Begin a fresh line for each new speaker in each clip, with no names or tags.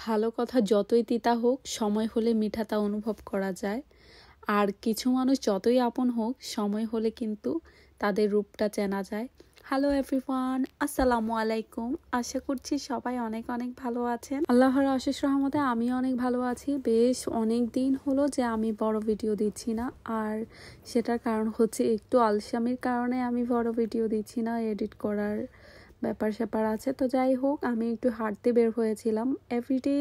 ভালো কথা যতই তিতা হোক সময় হলে মিঠা তা অনুভব করা যায়। আর কিছু মানুষ যতই আপন হোক সময় হলে কিন্তু তাদের রূপটা চেনা যায়। হ্যালো এভরিওয়ান, আসসালামু আলাইকুম। আশা করছি সবাই অনেক অনেক ভালো আছেন। আল্লাহর অশেষ রহমতে আমিও অনেক ভালো আছি। বেশ অনেক দিন হলো যে আমি বড় ভিডিও দিচ্ছি না, আর সেটার কারণ হচ্ছে একটু আলসামির কারণে আমি বড় ভিডিও দিচ্ছি না, এডিট করার ব্যাপার স্যাপার আছে। তো যাই হোক, আমি একটু হাঁটতে বের হয়েছিলাম। এভরিডে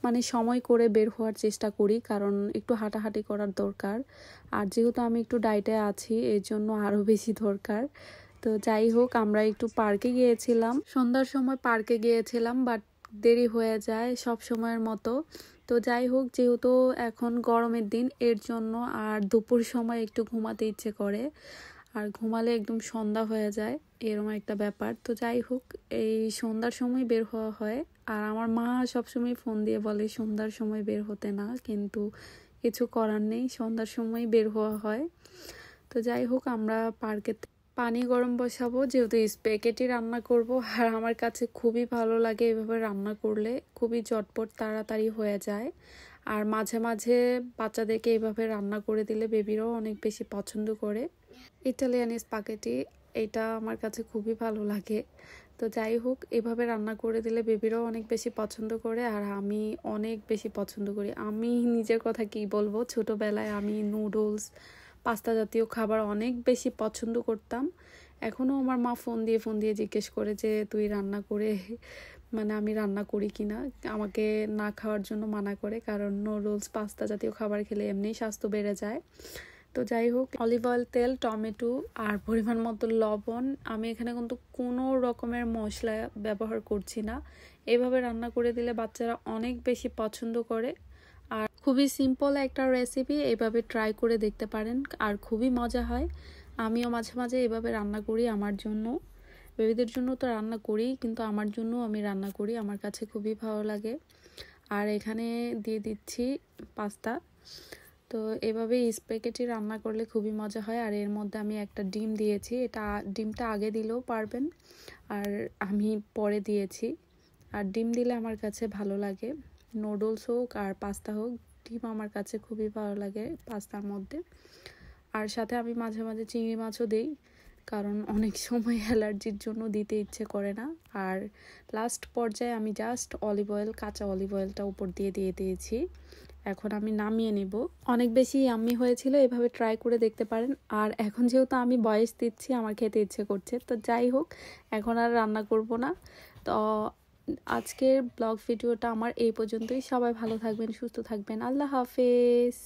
মানে সময় করে বের হওয়ার চেষ্টা করি, কারণ একটু হাঁটাহাঁটি করার দরকার। আর যেহেতু আমি একটু ডায়েটে আছি এর জন্য আরও বেশি দরকার। তো যাই হোক, আমরা একটু পার্কে গিয়েছিলাম, সন্ধ্যার সময় পার্কে গিয়েছিলাম, বাট দেরি হয়ে যায় সব সময়ের মতো। তো যাই হোক, যেহেতু এখন গরমের দিন এর জন্য আর দুপুর সময় একটু ঘুমাতে ইচ্ছে করে, আর ঘুমালে একদম সন্ধ্যা হয়ে যায়, এরকম একটা ব্যাপার। তো যাই হোক, এই সন্ধ্যার সময় বের হওয়া হয়। আর আমার মা সবসময় ফোন দিয়ে বলে সন্ধ্যার সময় বের হতে না, কিন্তু কিছু করার নেই, সন্ধ্যার সময় বের হওয়া হয়। তো যাই হোক, আমরা পার্কে পানি গরম বসাবো, যেহেতু স্প্যাগেটি রান্না করব। আর আমার কাছে খুবই ভালো লাগে এভাবে রান্না করলে, খুবই চটপট তাড়াতাড়ি হয়ে যায়। আর মাঝে মাঝে বাচ্চাদেরকে এভাবে রান্না করে দিলে বেবিরাও অনেক বেশি পছন্দ করে। ইটালিয়ান স্প্যাগেটি, এটা আমার কাছে খুবই ভালো লাগে। তো যাই হোক, এভাবে রান্না করে দিলে বেবিরাও অনেক বেশি পছন্দ করে, আর আমি অনেক বেশি পছন্দ করি। আমি নিজের কথা কি বলবো, ছোটবেলায় আমি নুডলস, পাস্তা জাতীয় খাবার অনেক বেশি পছন্দ করতাম। এখনও আমার মা ফোন দিয়ে জিজ্ঞেস করে যে তুই রান্না করে, মানে আমি রান্না করি কিনা, আমাকে না খাওয়ার জন্য মানা করে, কারণ নুডলস পাস্তা জাতীয় খাবার খেলে এমনিই স্বাস্থ্য বেড়ে যায়। তো যাই হোক, অলিভ অয়েল, তেল, টমেটো আর পরিমাণ মতো লবণ। আমি এখানে কিন্তু কোনো রকমের মশলা ব্যবহার করছি না। এভাবে রান্না করে দিলে বাচ্চারা অনেক বেশি পছন্দ করে। আর খুবই সিম্পল একটা রেসিপি, এভাবে ট্রাই করে দেখতে পারেন, আর খুবই মজা হয়। আমিও মাঝে মাঝে এভাবে রান্না করি আমার জন্য। বেবিদের জন্য তো রান্না করি, কিন্তু আমার জন্য আমি রান্না করি, আমার কাছে খুবই ভালো লাগে। আর এখানে দিয়ে দিচ্ছি পাস্তা। তো এভাবে স্প্যাগেটি রান্না করলে খুবই মজা হয়। আর এর মধ্যে আমি একটা ডিম দিয়েছি, এটা ডিমটা আগে দিলেও পারবেন, আর আমি পরে দিয়েছি। আর ডিম দিলে আমার কাছে ভালো লাগে, নুডলস হোক আর পাস্তা হোক, ডিম আমার কাছে খুবই ভালো লাগে পাস্তার মধ্যে। আর সাথে আমি মাঝে মাঝে চিংড়ি মাছও দিই, কারণ অনেক সময় অ্যালার্জির জন্য দিতে ইচ্ছে করে না। আর লাস্ট পর্যায়ে আমি জাস্ট অলিভ অয়েল, কাঁচা অলিভ অয়েলটা উপর দিয়ে দিয়েছি। এখন আমি নামিয়ে নিব। অনেক বেশি ইয়াম্মি হয়েছিল, এভাবে ট্রাই করে দেখতে পারেন। আর এখন যেহেতু আমি বয়স দিচ্ছি, আমার খেতে ইচ্ছে করছে। তো যাই হোক, এখন আর রান্না করব না। তো আজকের ব্লগ ভিডিওটা আমার এই পর্যন্তই। সবাই ভালো থাকবেন, সুস্থ থাকবেন। আল্লাহ হাফেজ।